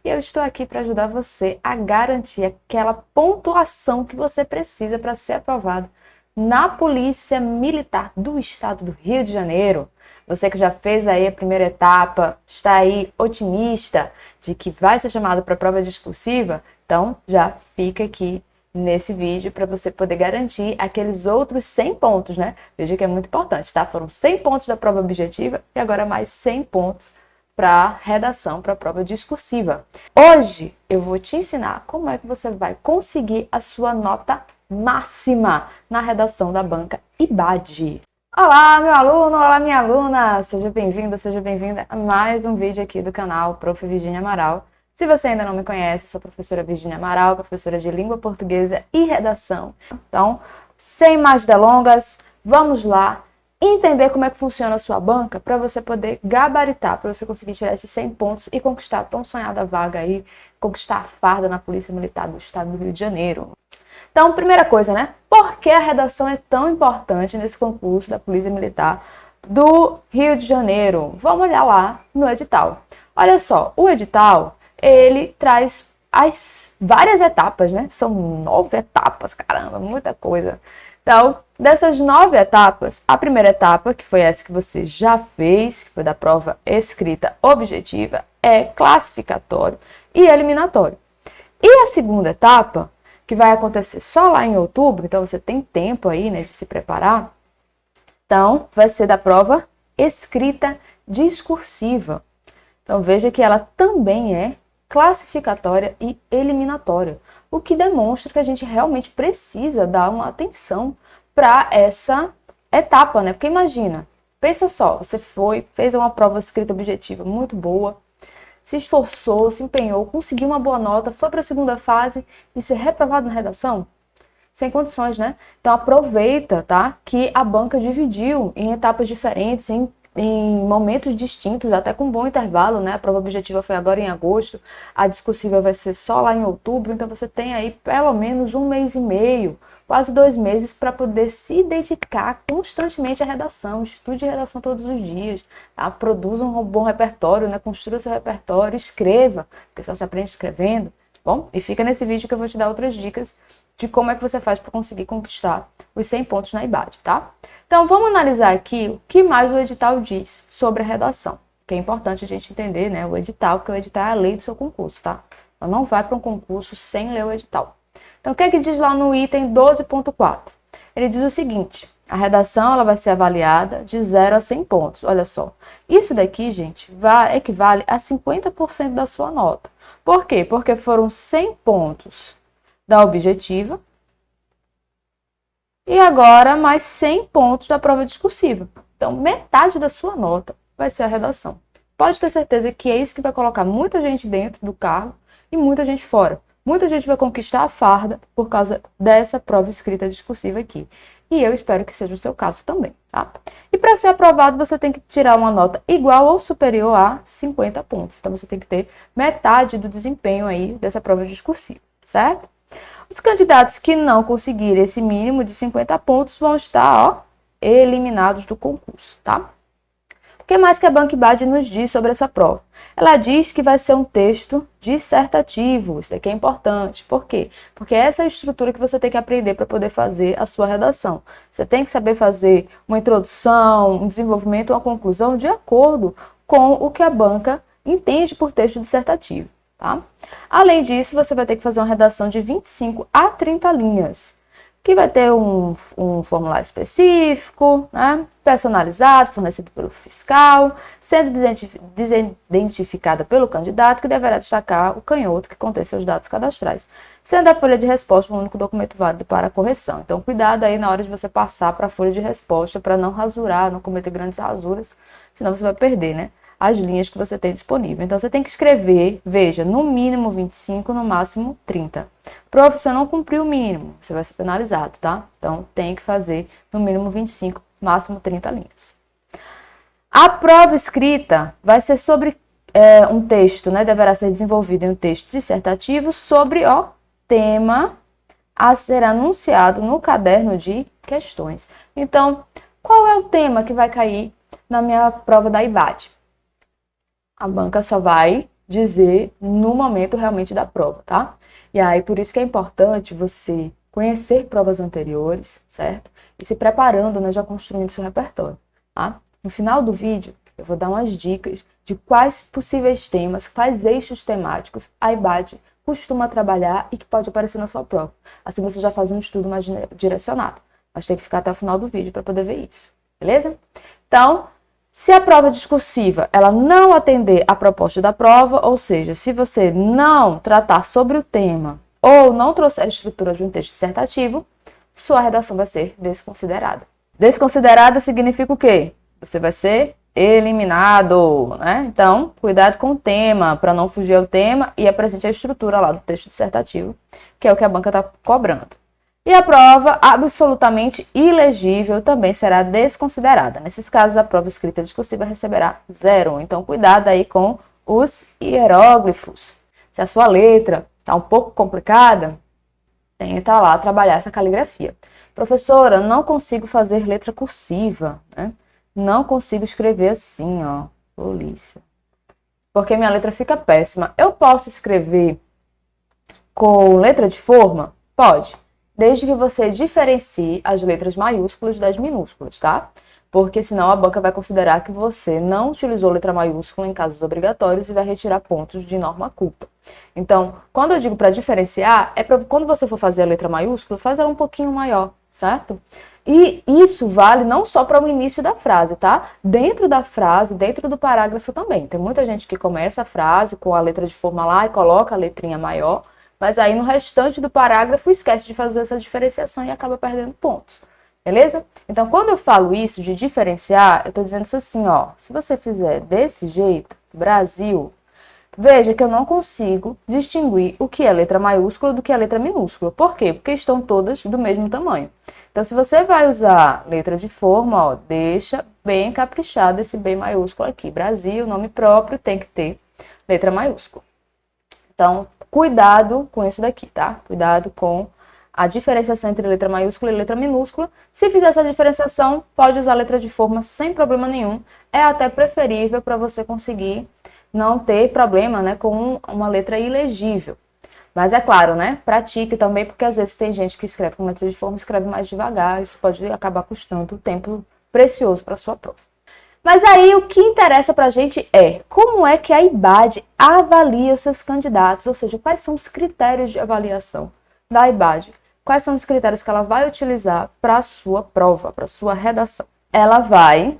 e eu estou aqui para ajudar você a garantir aquela pontuação que você precisa para ser aprovado na Polícia Militar do Estado do Rio de Janeiro. Você que já fez aí a primeira etapa, está aí otimista de que vai ser chamado para a prova discursiva? Então já fica aqui nesse vídeo para você poder garantir aqueles outros 100 pontos, né? Veja que é muito importante, tá? Foram 100 pontos da prova objetiva e agora mais 100 pontos para redação, para a prova discursiva. Hoje eu vou te ensinar como é que você vai conseguir a sua nota máxima na redação da banca IBAD. Olá, meu aluno, olá, minha aluna! Seja bem-vindo, seja bem-vinda a mais um vídeo aqui do canal Prof. Virginia Amaral. Se você ainda não me conhece, sou a professora Virginia Amaral, professora de Língua Portuguesa e Redação. Então, sem mais delongas, vamos lá entender como é que funciona a sua banca para você poder gabaritar, para você conseguir tirar esses 100 pontos e conquistar a tão sonhada vaga aí, conquistar a farda na Polícia Militar do Estado do Rio de Janeiro. Então, primeira coisa, né? Por que a redação é tão importante nesse concurso da Polícia Militar do Rio de Janeiro? Vamos olhar lá no edital. Olha só, o edital, ele traz as várias etapas, né? São 9 etapas, caramba, muita coisa. Então, dessas 9 etapas, a primeira etapa, que foi essa que você já fez, que foi da prova escrita objetiva, é classificatório e eliminatório. E a segunda etapa, que vai acontecer só lá em outubro, então você tem tempo aí, né, de se preparar. Então, vai ser da prova escrita discursiva. Então, veja que ela também é classificatória e eliminatória, o que demonstra que a gente realmente precisa dar uma atenção para essa etapa, né? Porque imagina, pensa só, você fez uma prova escrita objetiva muito boa, se esforçou, se empenhou, conseguiu uma boa nota, foi para a segunda fase e ser reprovado na redação? Sem condições, né? Então aproveita, tá? Que a banca dividiu em etapas diferentes, em momentos distintos, até com um bom intervalo, né? A prova objetiva foi agora em agosto, a discursiva vai ser só lá em outubro, então você tem aí pelo menos 1 mês e meio, quase 2 meses para poder se dedicar constantemente à redação, estude redação todos os dias, tá? Produza um bom repertório, né? Construa seu repertório, escreva, porque só se aprende escrevendo. Bom, e fica nesse vídeo que eu vou te dar outras dicas de como é que você faz para conseguir conquistar os 100 pontos na IBAD, tá? Então, vamos analisar aqui o que mais o edital diz sobre a redação, que é importante a gente entender, né, o edital, porque o edital é a lei do seu concurso, tá? Então, não vai para um concurso sem ler o edital. Então, o que é que diz lá no item 12.4? Ele diz o seguinte: a redação ela vai ser avaliada de 0 a 100 pontos. Olha só, isso daqui, gente, equivale a 50% da sua nota. Por quê? Porque foram 100 pontos da objetiva e agora mais 100 pontos da prova discursiva. Então, metade da sua nota vai ser a redação. Pode ter certeza que é isso que vai colocar muita gente dentro do cargo e muita gente fora. Muita gente vai conquistar a farda por causa dessa prova escrita discursiva aqui. E eu espero que seja o seu caso também, tá? E para ser aprovado, você tem que tirar uma nota igual ou superior a 50 pontos. Então, você tem que ter metade do desempenho aí dessa prova discursiva, certo? Os candidatos que não conseguirem esse mínimo de 50 pontos vão estar, ó, eliminados do concurso, tá? O que mais que a banca IBAD nos diz sobre essa prova? Ela diz que vai ser um texto dissertativo. Isso daqui é importante. Por quê? Porque essa é a estrutura que você tem que aprender para poder fazer a sua redação. Você tem que saber fazer uma introdução, um desenvolvimento, uma conclusão de acordo com o que a banca entende por texto dissertativo, tá? Além disso, você vai ter que fazer uma redação de 25 a 30 linhas, que vai ter um formulário específico, né, personalizado, fornecido pelo fiscal, sendo identificada pelo candidato, que deverá destacar o canhoto que contém seus dados cadastrais, sendo a folha de resposta o único documento válido para a correção. Então, cuidado aí na hora de você passar para a folha de resposta, para não rasurar, não cometer grandes rasuras, senão você vai perder, né, as linhas que você tem disponível. Então, você tem que escrever, veja, no mínimo 25, no máximo 30. Prof, se eu não cumprir o mínimo, você vai ser penalizado, tá? Então, tem que fazer no mínimo 25, máximo 30 linhas. A prova escrita vai ser sobre um texto, né? Deverá ser desenvolvido em um texto dissertativo sobre o tema a ser anunciado no caderno de questões. Então, qual é o tema que vai cair na minha prova da IBAD? A banca só vai dizer no momento realmente da prova, tá? E aí, por isso que é importante você conhecer provas anteriores, certo? E se preparando, né, já construindo seu repertório, tá? No final do vídeo, eu vou dar umas dicas de quais possíveis temas, quais eixos temáticos a IBAD costuma trabalhar e que pode aparecer na sua prova. Assim você já faz um estudo mais direcionado. Mas tem que ficar até o final do vídeo para poder ver isso, beleza? Então, se a prova discursiva ela não atender a proposta da prova, ou seja, se você não tratar sobre o tema ou não trouxer a estrutura de um texto dissertativo, sua redação vai ser desconsiderada. Desconsiderada significa o quê? Você vai ser eliminado, né? Então, cuidado com o tema, para não fugir ao tema e apresente a estrutura lá do texto dissertativo, que é o que a banca está cobrando. E a prova absolutamente ilegível também será desconsiderada. Nesses casos, a prova escrita discursiva receberá 0. Então, cuidado aí com os hieróglifos. Se a sua letra está um pouco complicada, tenta lá trabalhar essa caligrafia. Professora, não consigo fazer letra cursiva, né? Não consigo escrever assim, ó, polícia. Porque minha letra fica péssima. Eu posso escrever com letra de forma? Pode. Desde que você diferencie as letras maiúsculas das minúsculas, tá? Porque senão a banca vai considerar que você não utilizou letra maiúscula em casos obrigatórios e vai retirar pontos de norma culta. Então, quando eu digo para diferenciar, é para quando você for fazer a letra maiúscula, faz ela um pouquinho maior, certo? E isso vale não só para o início da frase, tá? Dentro da frase, dentro do parágrafo também. Tem muita gente que começa a frase com a letra de forma lá e coloca a letrinha maior, mas aí no restante do parágrafo esquece de fazer essa diferenciação e acaba perdendo pontos. Beleza? Então, quando eu falo isso de diferenciar, eu estou dizendo isso assim, ó. Se você fizer desse jeito, Brasil, veja que eu não consigo distinguir o que é letra maiúscula do que é letra minúscula. Por quê? Porque estão todas do mesmo tamanho. Então, se você vai usar letra de forma, ó, deixa bem caprichado esse B maiúsculo aqui. Brasil, nome próprio, tem que ter letra maiúscula. Então, cuidado com isso daqui, tá? Cuidado com a diferenciação entre letra maiúscula e letra minúscula. Se fizer essa diferenciação, pode usar letra de forma sem problema nenhum. É até preferível para você conseguir não ter problema, né, com uma letra ilegível. Mas é claro, né, pratique também, porque às vezes tem gente que escreve com letra de forma e escreve mais devagar. Isso pode acabar custando tempo precioso para sua prova. Mas aí o que interessa para a gente é como é que a IBAD avalia os seus candidatos, ou seja, quais são os critérios de avaliação da IBAD. Quais são os critérios que ela vai utilizar para a sua prova, para a sua redação? Ela vai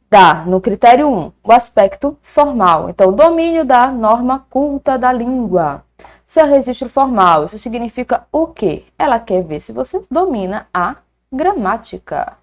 dar, no critério 1, o aspecto formal. Então, o domínio da norma culta da língua. Seu registro formal, isso significa o quê? Ela quer ver se você domina a gramática.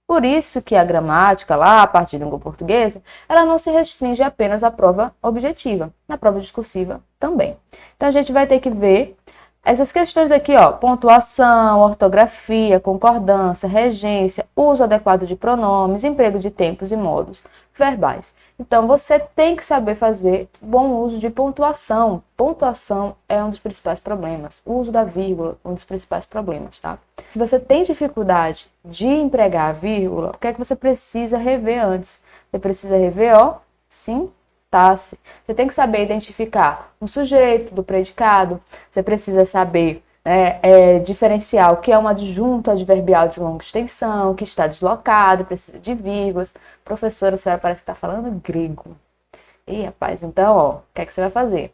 Por isso que a gramática, lá, a parte de língua portuguesa, ela não se restringe apenas à prova objetiva, na prova discursiva também. Então, a gente vai ter que ver essas questões aqui, ó, pontuação, ortografia, concordância, regência, uso adequado de pronomes, emprego de tempos e modos verbais. Então, você tem que saber fazer bom uso de pontuação. Pontuação é um dos principais problemas. O uso da vírgula, um dos principais problemas, tá? Se você tem dificuldade de empregar a vírgula, o que é que você precisa rever antes? Você precisa rever, ó, sintaxe. Você tem que saber identificar o sujeito do predicado. Você precisa saber diferenciar o que é um adjunto adverbial de longa extensão, que está deslocado, precisa de vírgulas. Professora, a senhora parece que está falando grego. E rapaz, então, ó, o que é que você vai fazer?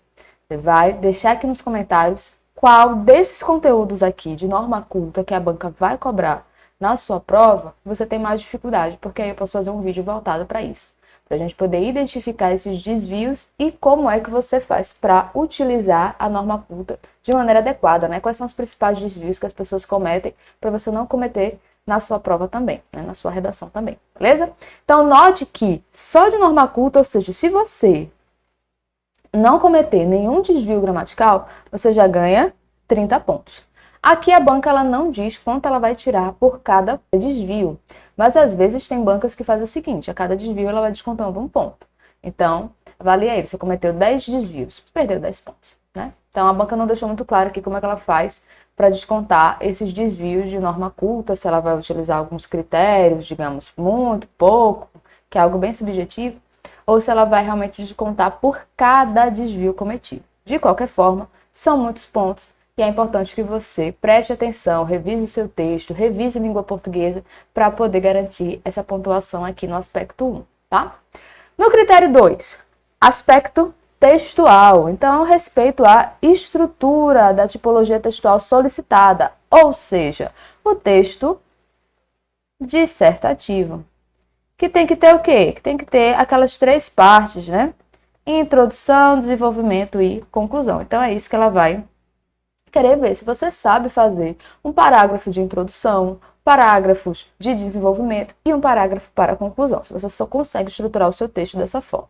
Você vai deixar aqui nos comentários qual desses conteúdos aqui de norma culta que a banca vai cobrar na sua prova você tem mais dificuldade, porque aí eu posso fazer um vídeo voltado para isso. Para a gente poder identificar esses desvios e como é que você faz para utilizar a norma culta de maneira adequada, né? Quais são os principais desvios que as pessoas cometem para você não cometer na sua prova também, né? Na sua redação também, beleza? Então, note que só de norma culta, ou seja, se você não cometer nenhum desvio gramatical, você já ganha 30 pontos. Aqui a banca ela não diz quanto ela vai tirar por cada desvio, mas às vezes tem bancas que fazem o seguinte, a cada desvio ela vai descontando um ponto. Então, avalia aí, você cometeu 10 desvios, perdeu 10 pontos, né? Então a banca não deixou muito claro aqui como é que ela faz para descontar esses desvios de norma culta, se ela vai utilizar alguns critérios, digamos, muito, pouco, que é algo bem subjetivo, ou se ela vai realmente descontar por cada desvio cometido. De qualquer forma, são muitos pontos e é importante que você preste atenção, revise o seu texto, revise a língua portuguesa para poder garantir essa pontuação aqui no aspecto 1, tá? No critério 2, aspecto textual. Então, respeito à estrutura da tipologia textual solicitada, ou seja, o texto dissertativo. Que tem que ter o quê? Que tem que ter aquelas 3 partes, né? Introdução, desenvolvimento e conclusão. Então, é isso que ela vai querer ver se você sabe fazer um parágrafo de introdução, parágrafos de desenvolvimento e um parágrafo para a conclusão. Se você só consegue estruturar o seu texto dessa forma.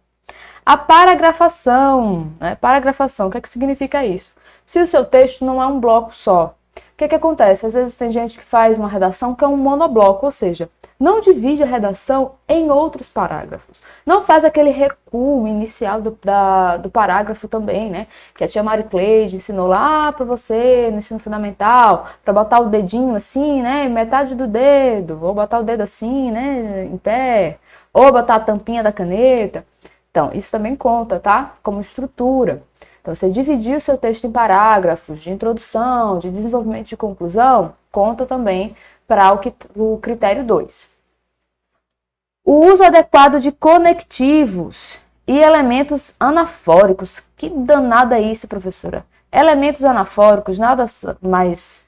A paragrafação, né? Paragrafação, o que é que significa isso? Se o seu texto não é um bloco só, o que é que acontece? Às vezes tem gente que faz uma redação que é um monobloco, ou seja, não divide a redação em outros parágrafos. Não faz aquele recuo inicial do parágrafo também, né? Que a tia Mari Cleide ensinou lá para você no ensino fundamental, para botar o dedinho assim, né? Metade do dedo, ou botar o dedo assim, né? Em pé, ou botar a tampinha da caneta. Então, isso também conta, tá? Como estrutura. Então, você dividir o seu texto em parágrafos de introdução, de desenvolvimento e de conclusão, conta também para o critério 2. O uso adequado de conectivos e elementos anafóricos. Que danada é isso, professora? Elementos anafóricos nada mais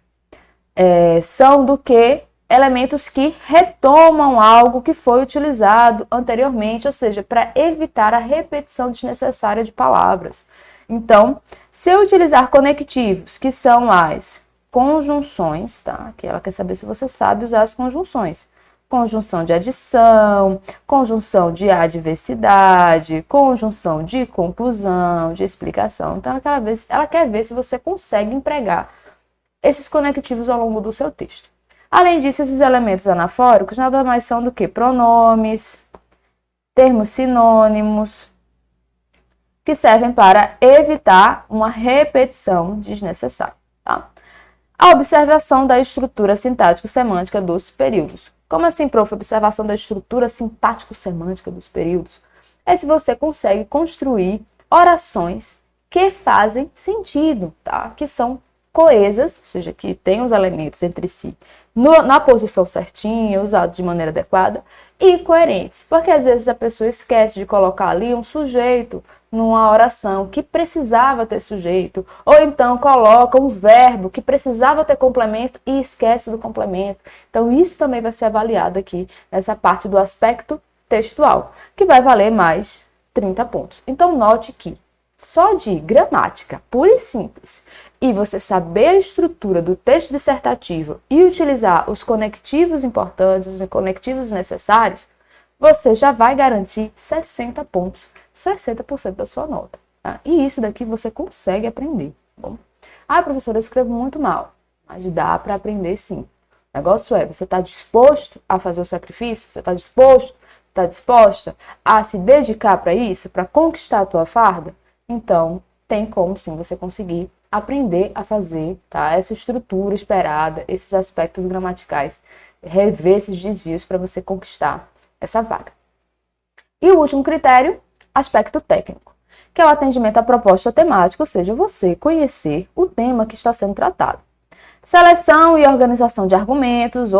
são do que elementos que retomam algo que foi utilizado anteriormente, ou seja, para evitar a repetição desnecessária de palavras. Então, se eu utilizar conectivos, que são as conjunções, tá? Que ela quer saber se você sabe usar as conjunções. Conjunção de adição, conjunção de adversidade, conjunção de conclusão, de explicação. Então, ela quer ver se você consegue empregar esses conectivos ao longo do seu texto. Além disso, esses elementos anafóricos nada mais são do que pronomes, termos sinônimos, que servem para evitar uma repetição desnecessária. Tá? A observação da estrutura sintático-semântica dos períodos. Como assim, prof? Observação da estrutura sintático-semântica dos períodos? É se você consegue construir orações que fazem sentido, tá? Que são coesas, ou seja, que têm os elementos entre si na posição certinha, usados de maneira adequada, e coerentes. Porque às vezes a pessoa esquece de colocar ali um sujeito numa oração que precisava ter sujeito, ou então coloca um verbo que precisava ter complemento e esquece do complemento. Então isso também vai ser avaliado aqui nessa parte do aspecto textual, que vai valer mais 30 pontos. Então note que só de gramática pura e simples e você saber a estrutura do texto dissertativo e utilizar os conectivos importantes, os conectivos necessários, você já vai garantir 60 pontos, 60% da sua nota. Tá? E isso daqui você consegue aprender. Tá bom? Professora, eu escrevo muito mal. Mas dá para aprender sim. O negócio é, você está disposto a fazer o sacrifício? Você está disposto, está disposta a se dedicar para isso, para conquistar a tua farda? Então, tem como sim você conseguir aprender a fazer, tá? Essa estrutura esperada, esses aspectos gramaticais, rever esses desvios para você conquistar essa vaga. E o último critério, aspecto técnico, que é o atendimento à proposta temática, ou seja, você conhecer o tema que está sendo tratado. Seleção e organização de argumentos,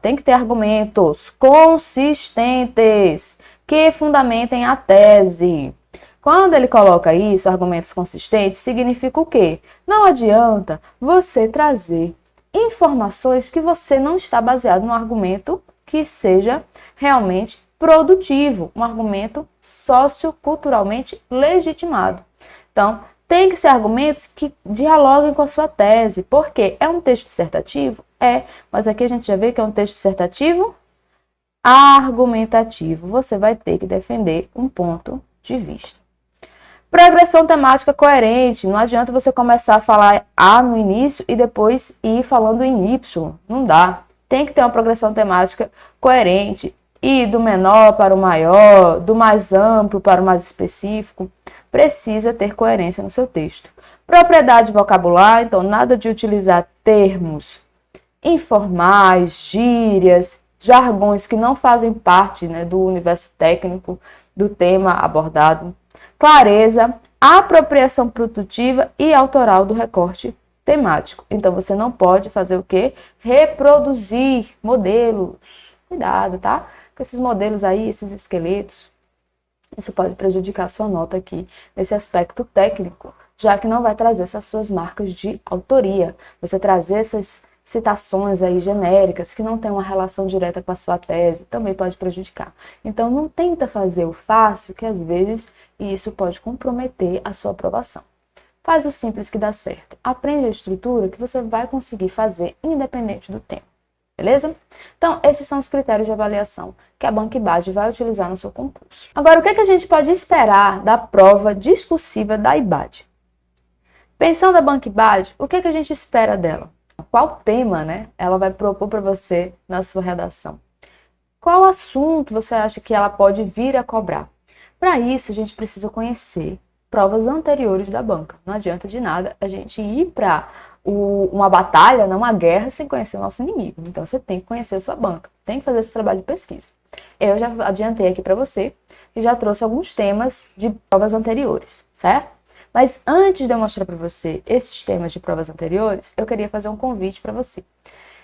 tem que ter argumentos consistentes que fundamentem a tese. Quando ele coloca isso, argumentos consistentes, significa o quê? Não adianta você trazer informações que você não está baseado num argumento que seja realmente produtivo, um argumento socioculturalmente legitimado. Então, tem que ser argumentos que dialoguem com a sua tese. Por quê? É um texto dissertativo? É, mas aqui a gente já vê que é um texto dissertativo argumentativo. Você vai ter que defender um ponto de vista. Progressão temática coerente. Não adianta você começar a falar A no início e depois ir falando em Y. Não dá. Tem que ter uma progressão temática coerente. E do menor para o maior, do mais amplo para o mais específico. Precisa ter coerência no seu texto. Propriedade vocabular. Então, nada de utilizar termos informais, gírias, jargões que não fazem parte, né, do universo técnico do tema abordado, clareza, apropriação produtiva e autoral do recorte temático. Então, você não pode fazer o quê? Reproduzir modelos. Cuidado, tá? Com esses modelos aí, esses esqueletos. Isso pode prejudicar a sua nota aqui nesse aspecto técnico, já que não vai trazer essas suas marcas de autoria. Você trazer essas citações aí genéricas que não tem uma relação direta com a sua tese, também pode prejudicar. Então, não tenta fazer o fácil, que às vezes isso pode comprometer a sua aprovação. Faz o simples que dá certo. Aprende a estrutura que você vai conseguir fazer independente do tempo. Beleza? Então, esses são os critérios de avaliação que a Banca IBAD vai utilizar no seu concurso. Agora, o que a gente pode esperar da prova discursiva da IBAD? Pensando na Banca IBAD, o que a gente espera dela? Qual tema, né, ela vai propor para você na sua redação? Qual assunto você acha que ela pode vir a cobrar? Para isso, a gente precisa conhecer provas anteriores da banca. Não adianta de nada a gente ir para uma batalha, não uma guerra, sem conhecer o nosso inimigo. Então, você tem que conhecer a sua banca, tem que fazer esse trabalho de pesquisa. Eu já adiantei aqui para você e já trouxe alguns temas de provas anteriores, certo? Mas antes de eu mostrar para você esses temas de provas anteriores, eu queria fazer um convite para você.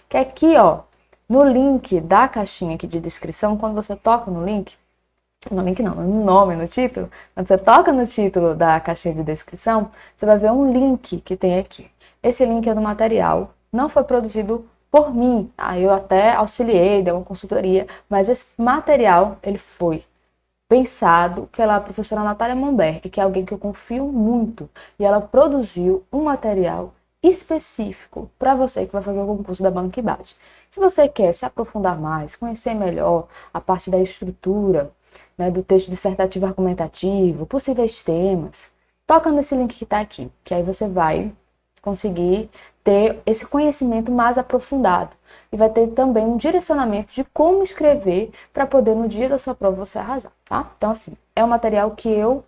Que aqui, ó, no link da caixinha aqui de descrição, quando você toca no link não, no nome, no título, quando você toca no título da caixinha de descrição, você vai ver um link que tem aqui. Esse link é do material, não foi produzido por mim, eu até auxiliei, dei uma consultoria, mas esse material, ele foi pensado pela professora Natália Momberg, que é alguém que eu confio muito, e ela produziu um material específico para você que vai fazer o concurso da Banca IBAD. Se você quer se aprofundar mais, conhecer melhor a parte da estrutura, né, do texto dissertativo argumentativo, possíveis temas, toca nesse link que está aqui, que aí você vai conseguir ter esse conhecimento mais aprofundado e vai ter também um direcionamento de como escrever para poder no dia da sua prova você arrasar, tá? Então, assim, é um material que eu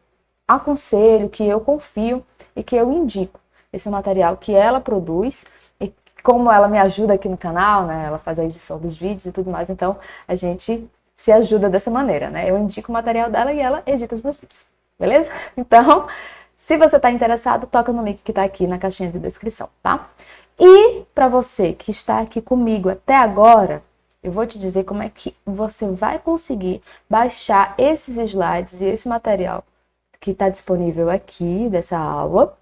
aconselho, que eu confio e que eu indico. Esse é um material que ela produz e como ela me ajuda aqui no canal, né, ela faz a edição dos vídeos e tudo mais, então a gente se ajuda dessa maneira, né? Eu indico o material dela e ela edita os meus vídeos, beleza? Então, se você está interessado, toca no link que está aqui na caixinha de descrição, tá? E para você que está aqui comigo até agora, eu vou te dizer como é que você vai conseguir baixar esses slides e esse material que está disponível aqui dessa aula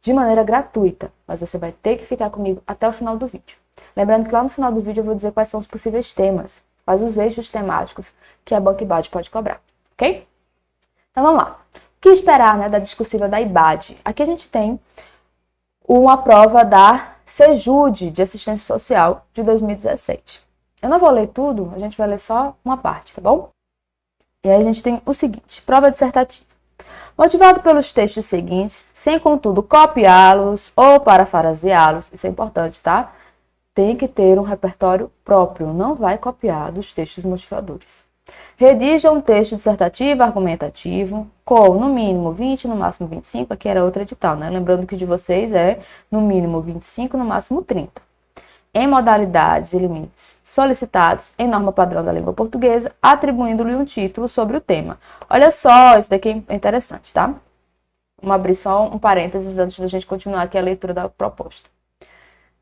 de maneira gratuita, mas você vai ter que ficar comigo até o final do vídeo. Lembrando que lá no final do vídeo eu vou dizer quais são os possíveis temas, quais os eixos temáticos que a Banca IBAD pode cobrar, ok? Então vamos lá. O que esperar, né, da discursiva da IBAD? Aqui a gente tem uma prova da Sejude de Assistência Social de 2017. Eu não vou ler tudo, a gente vai ler só uma parte, tá bom? E aí a gente tem o seguinte, prova dissertativa. Motivado pelos textos seguintes, sem contudo copiá-los ou parafraseá-los, isso é importante, tá? Tem que ter um repertório próprio, não vai copiar dos textos motivadores. Redija um texto dissertativo, argumentativo, com no mínimo 20, no máximo 25, aqui era outro edital, né? Lembrando que o de vocês é no mínimo 25, no máximo 30. Em modalidades e limites solicitados em norma padrão da língua portuguesa, atribuindo-lhe um título sobre o tema. Olha só, isso daqui é interessante, tá? Vamos abrir só um parênteses antes da gente continuar aqui a leitura da proposta.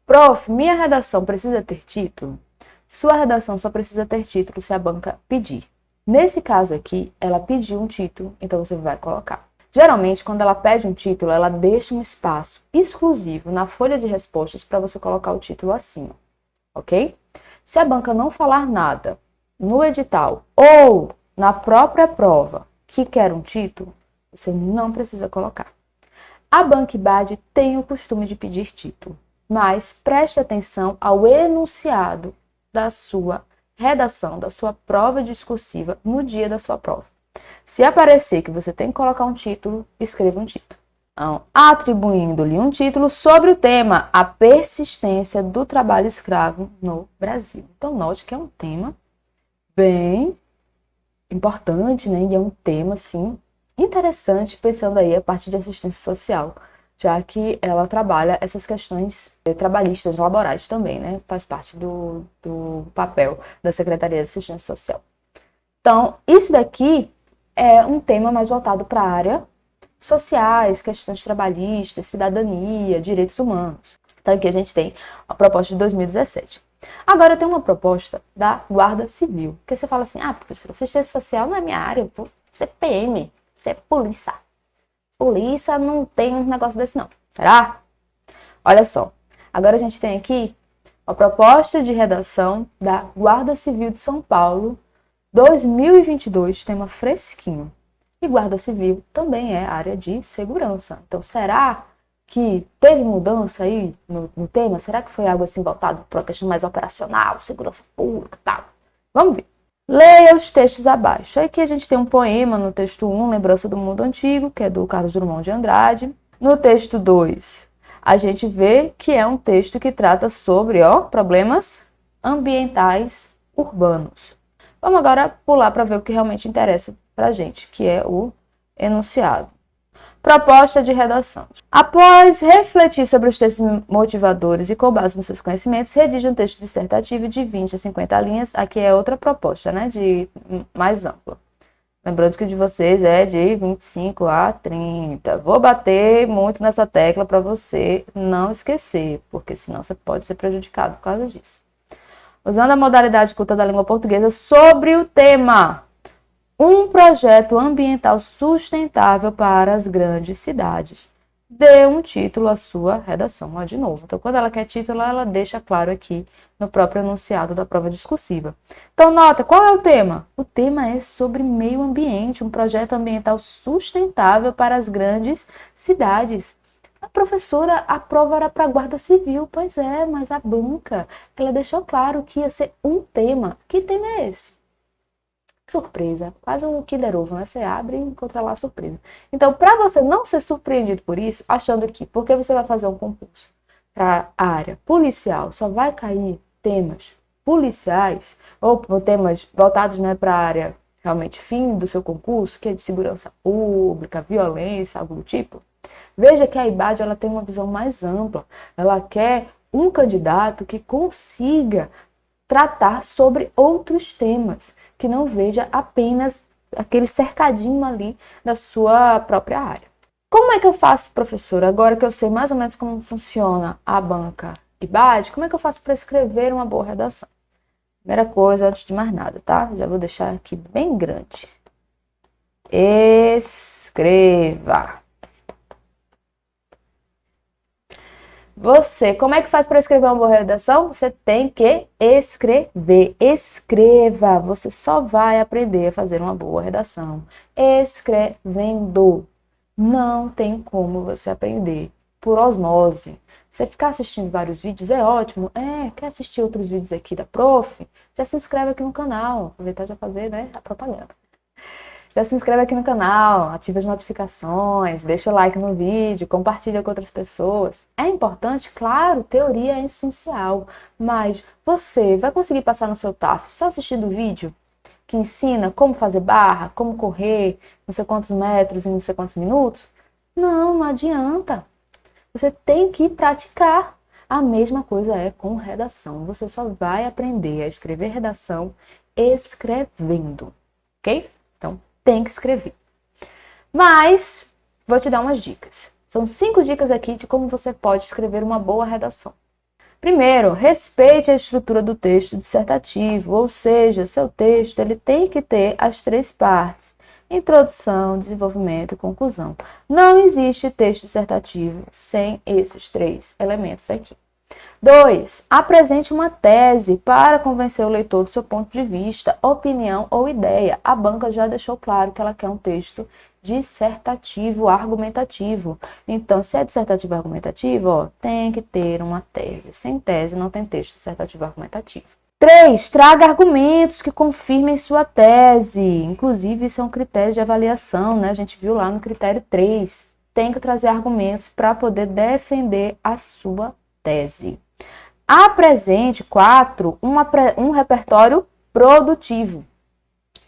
Prof, minha redação precisa ter título? Sua redação só precisa ter título se a banca pedir. Nesse caso aqui, ela pediu um título, então você vai colocar. Geralmente, quando ela pede um título, ela deixa um espaço exclusivo na folha de respostas para você colocar o título acima, ok? Se a banca não falar nada no edital ou na própria prova que quer um título, você não precisa colocar. A Banca IBAD tem o costume de pedir título, mas preste atenção ao enunciado da sua redação, da sua prova discursiva no dia da sua prova. Se aparecer que você tem que colocar um título, escreva um título. Então, atribuindo-lhe um título sobre o tema a persistência do trabalho escravo no Brasil. Então, note que é um tema bem importante, né? E é um tema, assim, interessante, pensando aí a parte de assistência social, já que ela trabalha essas questões trabalhistas, laborais também, né? Faz parte do papel da Secretaria de Assistência Social. Então, isso daqui é um tema mais voltado para a área sociais, questões trabalhistas, cidadania, direitos humanos. Então aqui a gente tem a proposta de 2017. Agora tem uma proposta da Guarda Civil, que você fala assim, professor, assistência social não é minha área, eu vou ser PM, ser polícia. Polícia não tem um negócio desse não. Será? Olha só, agora a gente tem aqui a proposta de redação da Guarda Civil de São Paulo, 2022, tema fresquinho. E Guarda Civil também é área de segurança. Então, será que teve mudança aí no tema? Será que foi algo assim voltado para uma questão mais operacional, segurança pública e tal? Vamos ver. Leia os textos abaixo. Aqui a gente tem um poema no texto 1, Lembrança do Mundo Antigo, que é do Carlos Drummond de Andrade. No texto 2, a gente vê que é um texto que trata sobre problemas ambientais urbanos. Vamos agora pular para ver o que realmente interessa para a gente, que é o enunciado. Proposta de redação. Após refletir sobre os textos motivadores e com base nos seus conhecimentos, redige um texto dissertativo de 20 a 50 linhas. Aqui é outra proposta, né, de mais ampla. Lembrando que de vocês é de 25 a 30. Vou bater muito nessa tecla para você não esquecer, porque senão você pode ser prejudicado por causa disso. Usando a modalidade culta da língua portuguesa sobre o tema um projeto ambiental sustentável para as grandes cidades. Dê um título à sua redação. Ó, de novo. Então, quando ela quer título, ela deixa claro aqui no próprio enunciado da prova discursiva. Então, nota, qual é o tema? O tema é sobre meio ambiente, um projeto ambiental sustentável para as grandes cidades. A professora, a prova era para a Guarda Civil. Pois é, mas a banca, ela deixou claro que ia ser um tema. Que tema é esse? Surpresa, quase um Kinder Ovo, né? Você abre e encontra lá a surpresa. Então, para você não ser surpreendido por isso, achando que porque você vai fazer um concurso para a área policial, só vai cair temas policiais ou temas voltados, né, para a área realmente fim do seu concurso, que é de segurança pública, violência, algo do tipo. Veja que a IBAD ela tem uma visão mais ampla. Ela quer um candidato que consiga tratar sobre outros temas, que não veja apenas aquele cercadinho ali da sua própria área. Como é que eu faço, professora, agora que eu sei mais ou menos como funciona a banca IBAD, como é que eu faço para escrever uma boa redação? Primeira coisa, antes de mais nada, tá? Já vou deixar aqui bem grande. Escreva. Você, como é que faz para escrever uma boa redação? Você tem que escrever. Escreva. Você só vai aprender a fazer uma boa redação escrevendo. Não tem como você aprender por osmose. Você ficar assistindo vários vídeos é ótimo. Quer assistir outros vídeos aqui da prof? Já se inscreve aqui no canal. Aproveitar já fazer, né, a propaganda. Já se inscreve aqui no canal, ativa as notificações, deixa o like no vídeo, compartilha com outras pessoas. É importante? Claro, teoria é essencial, mas você vai conseguir passar no seu TAF só assistindo o vídeo que ensina como fazer barra, como correr, não sei quantos metros em não sei quantos minutos? Não, não adianta. Você tem que praticar. A mesma coisa é com redação. Você só vai aprender a escrever redação escrevendo, ok? Então, tem que escrever. Mas, vou te dar umas dicas. São 5 dicas aqui de como você pode escrever uma boa redação. Primeiro, respeite a estrutura do texto dissertativo, ou seja, seu texto ele tem que ter as 3 partes: introdução, desenvolvimento e conclusão. Não existe texto dissertativo sem esses 3 elementos aqui. 2. Apresente uma tese para convencer o leitor do seu ponto de vista, opinião ou ideia. A banca já deixou claro que ela quer um texto dissertativo, argumentativo. Então, se é dissertativo argumentativo, tem que ter uma tese. Sem tese, não tem texto dissertativo argumentativo. 3. Traga argumentos que confirmem sua tese. Inclusive, isso é um critério de avaliação, né? A gente viu lá no critério 3. Tem que trazer argumentos para poder defender a sua tese. Apresente, 4, um repertório produtivo.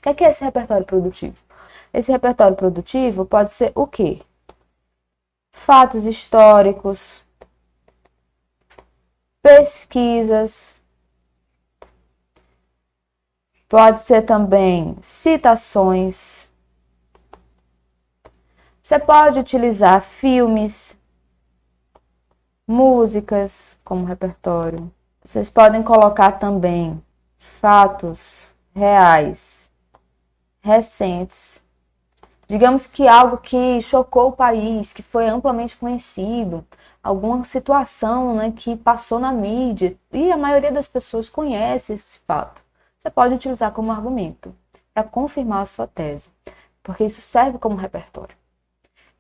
O que é esse repertório produtivo? Esse repertório produtivo pode ser o quê? Fatos históricos, pesquisas, pode ser também citações, Você pode utilizar filmes, músicas como repertório. Vocês podem colocar também fatos reais, recentes. Digamos que algo que chocou o país, que foi amplamente conhecido, alguma situação, né, que passou na mídia e a maioria das pessoas conhece esse fato. Você pode utilizar como argumento para confirmar a sua tese, porque isso serve como repertório.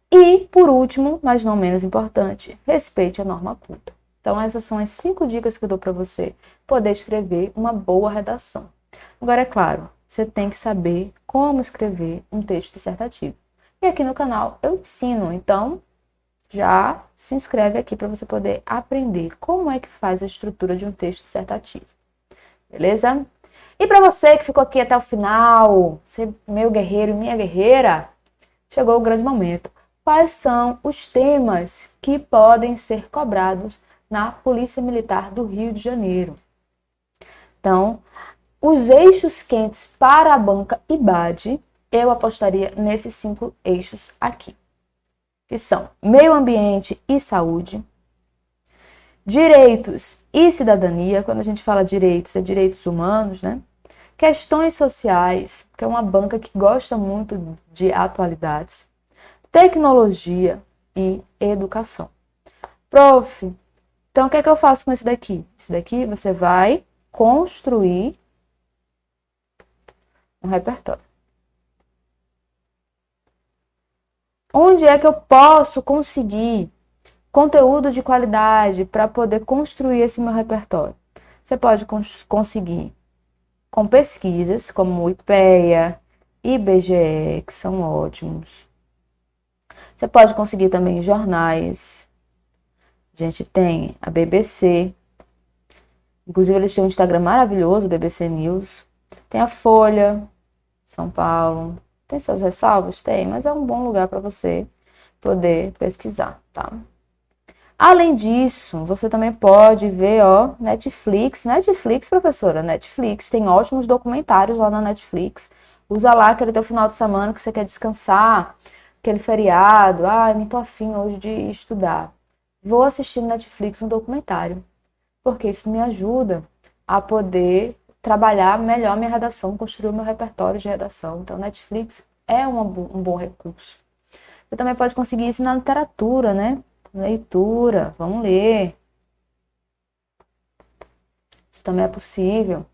E, por último, mas não menos importante, respeite a norma culta. Então, essas são as 5 dicas que eu dou para você poder escrever uma boa redação. Agora, é claro, você tem que saber como escrever um texto dissertativo. E aqui no canal eu ensino, então já se inscreve aqui para você poder aprender como é que faz a estrutura de um texto dissertativo. Beleza? E para você que ficou aqui até o final, ser meu guerreiro e minha guerreira, chegou o grande momento. Quais são os temas que podem ser cobrados na Polícia Militar do Rio de Janeiro? Então, os eixos quentes para a banca IBAD, eu apostaria nesses 5 eixos aqui, que são meio ambiente e saúde, direitos e cidadania. Quando a gente fala direitos, é direitos humanos, né? Questões sociais, que é uma banca que gosta muito de atualidades, tecnologia e educação. Prof, então o que é que eu faço com isso daqui? Isso daqui você vai construir um repertório. Onde é que eu posso conseguir conteúdo de qualidade para poder construir esse meu repertório? Você pode conseguir com pesquisas como o IPEA, IBGE, que são ótimos. Você pode conseguir também jornais. A gente tem a BBC. Inclusive, eles têm um Instagram maravilhoso, BBC News. Tem a Folha, São Paulo. Tem suas ressalvas? Tem, mas é um bom lugar para você poder pesquisar, tá? Além disso, você também pode ver, ó, Netflix. Netflix, professora, Netflix. Tem ótimos documentários lá na Netflix. Usa lá aquele teu final de semana que você quer descansar, aquele feriado. Ah, não tô afim hoje de estudar. Vou assistir no Netflix um documentário, porque isso me ajuda a poder trabalhar melhor minha redação, construir o meu repertório de redação. Então, Netflix é um bom recurso. Você também pode conseguir isso na literatura, né? Leitura, vamos ler. Isso também é possível.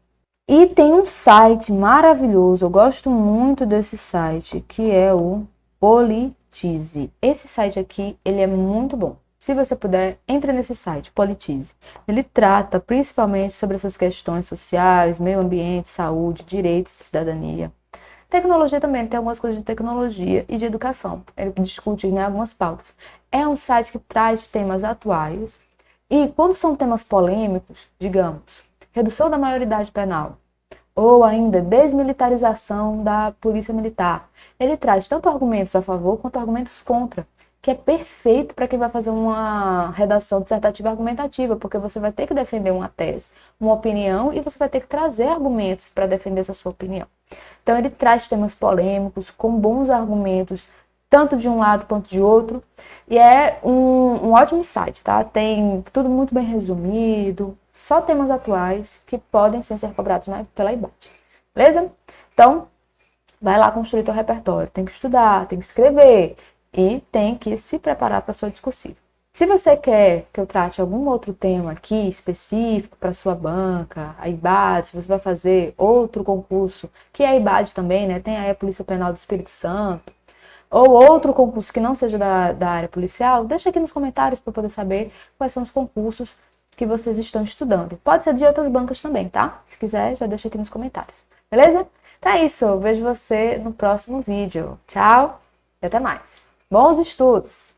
E tem um site maravilhoso, eu gosto muito desse site, que é o Politize. Esse site aqui, ele é muito bom. Se você puder, entre nesse site, Politize. Ele trata principalmente sobre essas questões sociais, meio ambiente, saúde, direitos e cidadania. Tecnologia também, tem algumas coisas de tecnologia e de educação. Ele discute, né, algumas pautas. É um site que traz temas atuais e quando são temas polêmicos, digamos, redução da maioridade penal ou ainda desmilitarização da polícia militar, ele traz tanto argumentos a favor quanto argumentos contra, que é perfeito para quem vai fazer uma redação dissertativa argumentativa, porque você vai ter que defender uma tese, uma opinião, e você vai ter que trazer argumentos para defender essa sua opinião. Então, ele traz temas polêmicos, com bons argumentos, tanto de um lado quanto de outro, e é um ótimo site, tá? Tem tudo muito bem resumido, só temas atuais que podem sim ser cobrados, né, pela IBAD. Beleza? Então, vai lá construir teu repertório. Tem que estudar, tem que escrever e tem que se preparar para a sua discursiva. Se você quer que eu trate algum outro tema aqui específico para sua banca, a IBAD, se você vai fazer outro concurso, que é a IBAD também, né? Tem aí a Polícia Penal do Espírito Santo, ou outro concurso que não seja da área policial, deixa aqui nos comentários para poder saber quais são os concursos que vocês estão estudando. Pode ser de outras bancas também, tá? Se quiser, já deixa aqui nos comentários. Beleza? Então é isso. Eu vejo você no próximo vídeo. Tchau e até mais. Bons estudos!